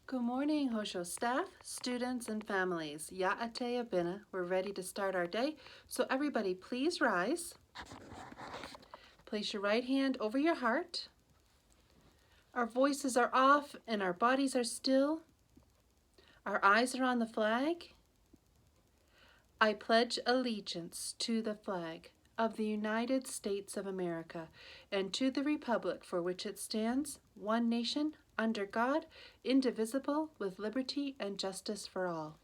Good morning, Hosho staff, students, and families. Ya'ate Abina. We're ready to start our day. So everybody, please rise. Place your right hand over your heart. Our voices are off and our bodies are still. Our eyes are on the flag. I pledge allegiance to the flag of the United States of America and to the republic for which it stands, one nation, under God, indivisible, with liberty and justice for all.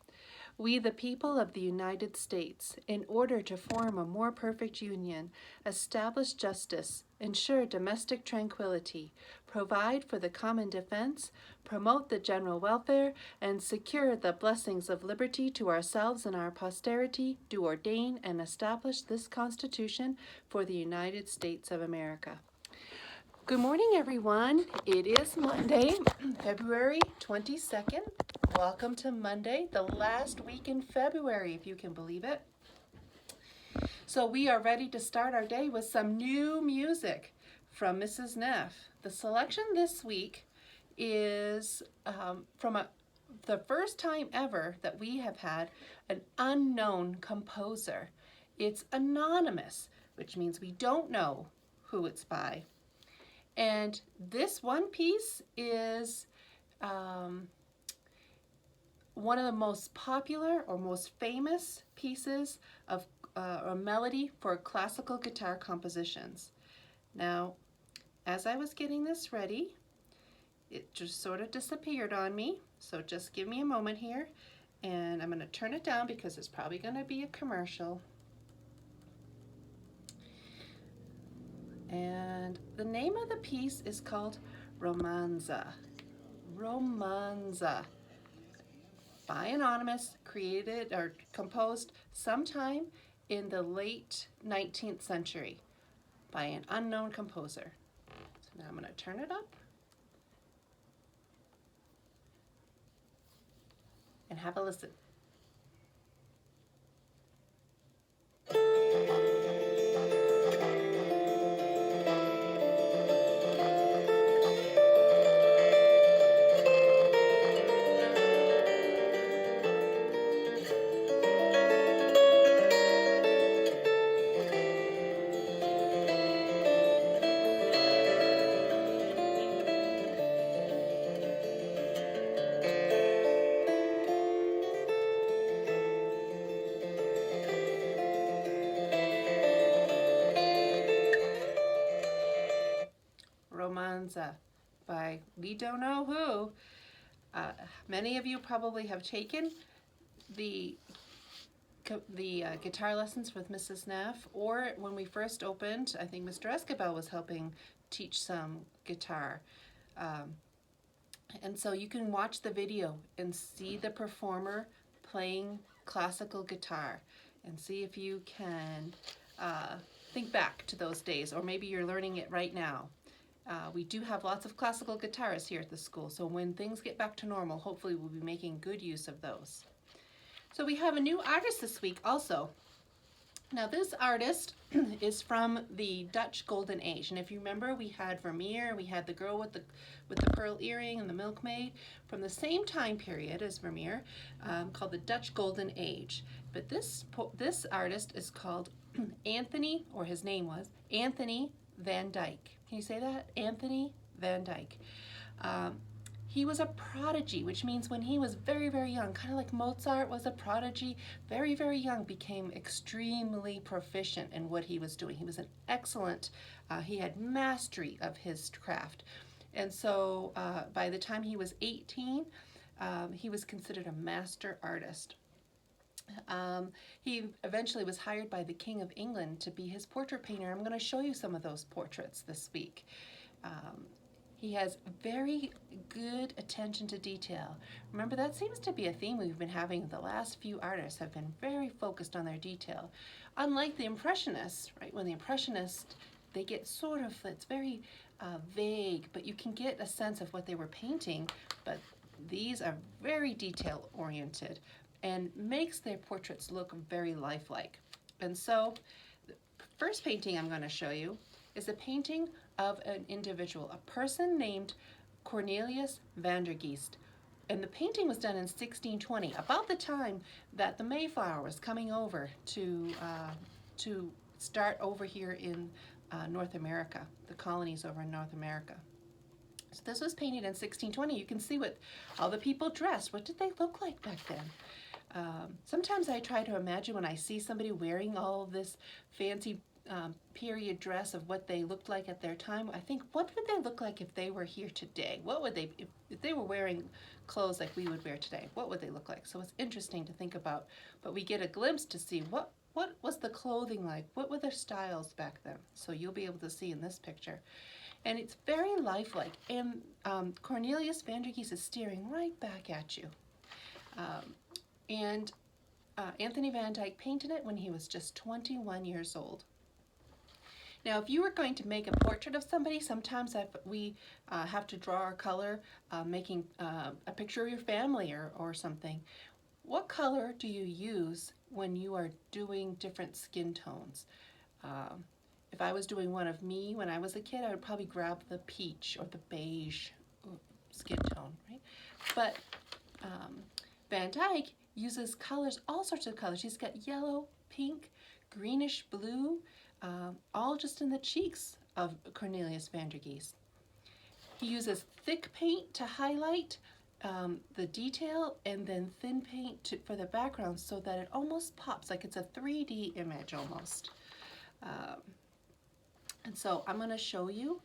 We, the people of the United States, in order to form a more perfect union, establish justice, ensure domestic tranquility, provide for the common defense, promote the general welfare, and secure the blessings of liberty to ourselves and our posterity, do ordain and establish this Constitution for the United States of America. Good morning, everyone. It is Monday, February 22nd. Welcome to Monday, the last week in February, if you can believe it. So we are ready to start our day with some new music from Mrs. Neff. The selection this week is the first time ever that we have had an unknown composer. It's anonymous, which means we don't know who it's by. And this one piece is one of the most popular or most famous pieces of a melody for classical guitar compositions. Now, as I was getting this ready, it just sort of disappeared on me. So just give me a moment here, and I'm going to turn it down because it's probably going to be a commercial. And the name of the piece is called Romanza. Romanza. By Anonymous, created or composed sometime in the late 19th century by an unknown composer. So now I'm going to turn it up and have a listen. Romanza by we don't know who. Many of you probably have taken the guitar lessons with Mrs. Neff, or when we first opened, I think Mr. Escabel was helping teach some guitar. And so you can watch the video and see the performer playing classical guitar and see if you can think back to those days, or maybe you're learning it right now. We do have lots of classical guitarists here at the school, so when things get back to normal, hopefully we'll be making good use of those. So we have a new artist this week also. Now this artist is from the Dutch Golden Age, and if you remember, we had Vermeer, we had the girl with the pearl earring and the milkmaid from the same time period as Vermeer, called the Dutch Golden Age. But this artist is called Anthony, or his name was Anthony van Dyck. Can you say that? Anthony van Dyck. He was a prodigy, which means when he was very, very young, kind of like Mozart was a prodigy, very, very young, became extremely proficient in what he was doing. He was an excellent, he had mastery of his craft. And so by the time he was 18, he was considered a master artist. He eventually was hired by the King of England to be his portrait painter. I'm going to show you some of those portraits this week. He has very good attention to detail. Remember, that seems to be a theme we've been having. The last few artists have been very focused on their detail. Unlike the Impressionists, right? When the Impressionists, they get sort of, it's very vague, but you can get a sense of what they were painting. But these are very detail-oriented and makes their portraits look very lifelike. And so, the first painting I'm going to show you is a painting of an individual, a person named Cornelius Vandergeest. And the painting was done in 1620, about the time that the Mayflower was coming over to start over here in North America, the colonies over in North America. So this was painted in 1620. You can see how the people dressed. What did they look like back then? Sometimes I try to imagine when I see somebody wearing all of this fancy period dress of what they looked like at their time. I think, what would they look like if they were here today? What would they, if they were wearing clothes like we would wear today, what would they look like? So it's interesting to think about, but we get a glimpse to see what was the clothing like? What were their styles back then? So you'll be able to see in this picture. And it's very lifelike, and Cornelius Vandergeest is staring right back at you. Anthony Van Dyck painted it when he was just 21 years old. Now, if you were going to make a portrait of somebody, sometimes we have to draw our color, making a picture of your family or something. What color do you use when you are doing different skin tones? If I was doing one of me when I was a kid, I would probably grab the peach or the beige skin tone, right? But Van Dyck uses colors, all sorts of colors. He's got yellow, pink, greenish blue, all just in the cheeks of Cornelius Vandergeest. He uses thick paint to highlight the detail, and then thin paint for the background so that it almost pops, like it's a 3D image almost. And so I'm going to show you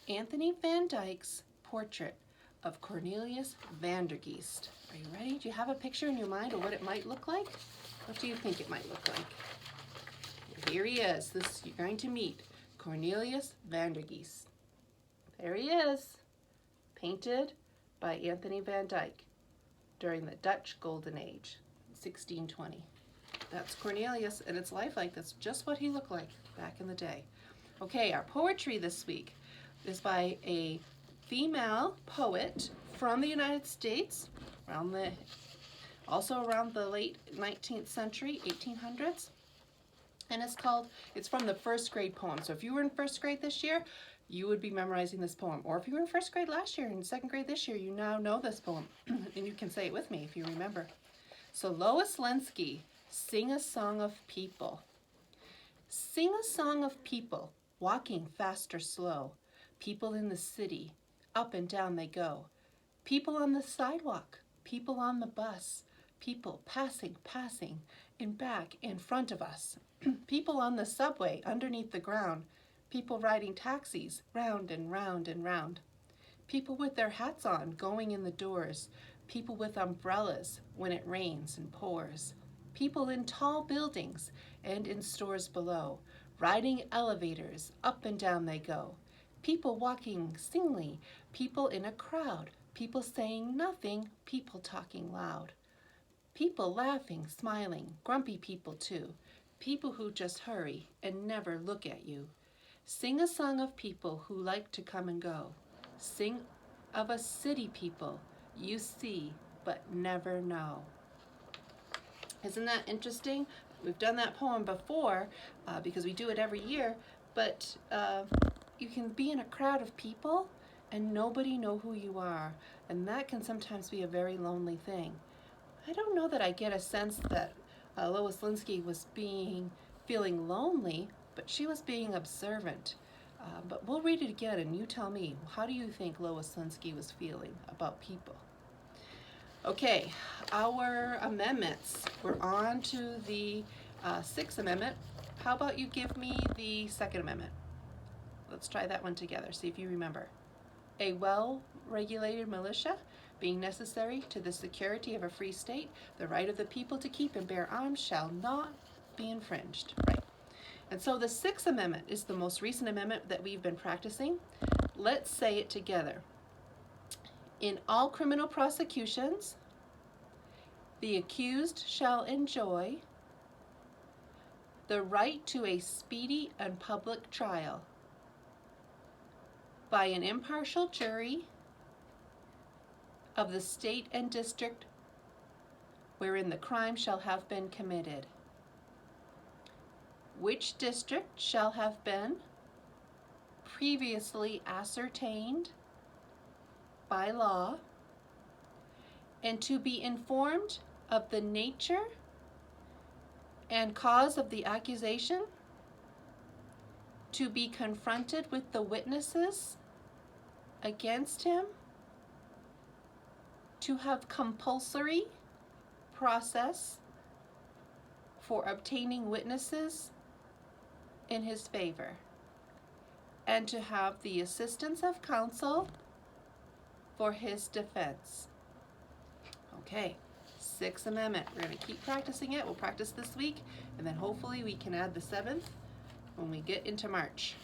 Anthony Van Dyck's portrait of Cornelius Vandergeest. Are you ready? Do you have a picture in your mind of what it might look like? What do you think it might look like? Here he is. You're going to meet Cornelius Vandergeest. There he is, painted by Anthony Van Dyck during the Dutch Golden Age, 1620. That's Cornelius, and it's lifelike. That's just what he looked like back in the day. Okay, our poetry this week is by a female poet from the United States, also around the late 19th century, 1800s. And it's from the first grade poem. So if you were in first grade this year, you would be memorizing this poem. Or if you were in first grade last year and second grade this year, you now know this poem. And you can say it with me if you remember. So Lois Lenski, Sing a Song of People. Sing a song of people, walking fast or slow. People in the city, up and down they go. People on the sidewalk, people on the bus. People passing, in back, in front of us. People on the subway, underneath the ground. People riding taxis, round and round and round. People with their hats on, going in the doors. People with umbrellas when it rains and pours. People in tall buildings and in stores below. Riding elevators, up and down they go. People walking singly, people in a crowd. People saying nothing, people talking loud. People laughing, smiling, grumpy people too. People who just hurry and never look at you. Sing a song of people who like to come and go. Sing of a city people you see but never know. Isn't that interesting? We've done that poem before because we do it every year, but you can be in a crowd of people and nobody know who you are, and that can sometimes be a very lonely thing. I don't know that I get a sense that Lois Lenski was feeling lonely, but she was being observant. But we'll read it again and you tell me, how do you think Lois Lenski was feeling about people? Okay, our amendments. We're on to the Sixth Amendment. How about you give me the Second Amendment? Let's try that one together, see if you remember. A well-regulated militia being necessary to the security of a free state, the right of the people to keep and bear arms shall not be infringed. Right. And so the Sixth Amendment is the most recent amendment that we've been practicing. Let's say it together. In all criminal prosecutions, the accused shall enjoy the right to a speedy and public trial by an impartial jury of the state and district wherein the crime shall have been committed, which district shall have been previously ascertained by law, and to be informed of the nature and cause of the accusation, to be confronted with the witnesses against him, to have compulsory process for obtaining witnesses in his favor, and to have the assistance of counsel for his defense. Okay, Sixth Amendment. We're going to keep practicing it. We'll practice this week, and then hopefully we can add the 7th when we get into March.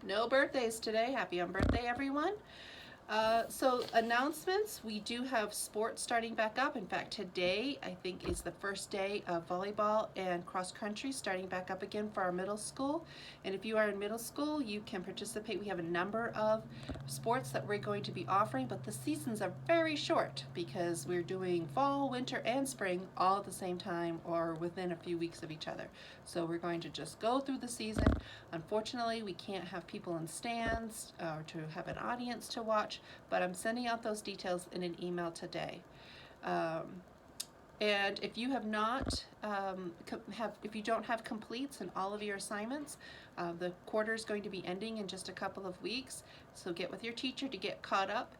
No birthdays today. Happy on birthday, everyone. So announcements, we do have sports starting back up. In fact, today I think is the first day of volleyball and cross country starting back up again for our middle school. And if you are in middle school, you can participate. We have a number of sports that we're going to be offering, but the seasons are very short because we're doing fall, winter, and spring all at the same time or within a few weeks of each other. So we're going to just go through the season. Unfortunately, we can't have people in stands or to have an audience to watch, but I'm sending out those details in an email today. And if you have not, if you don't have completes in all of your assignments, the quarter is going to be ending in just a couple of weeks, so get with your teacher to get caught up.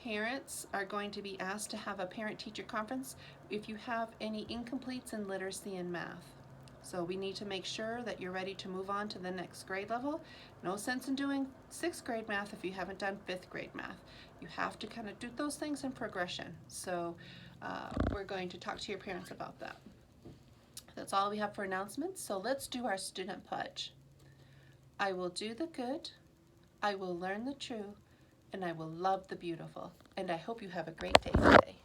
Parents are going to be asked to have a parent-teacher conference if you have any incompletes in literacy and math. So we need to make sure that you're ready to move on to the next grade level. No sense in doing 6th grade math if you haven't done 5th grade math. You have to kind of do those things in progression. So we're going to talk to your parents about that. That's all we have for announcements. So let's do our student pledge. I will do the good, I will learn the true, and I will love the beautiful. And I hope you have a great day today.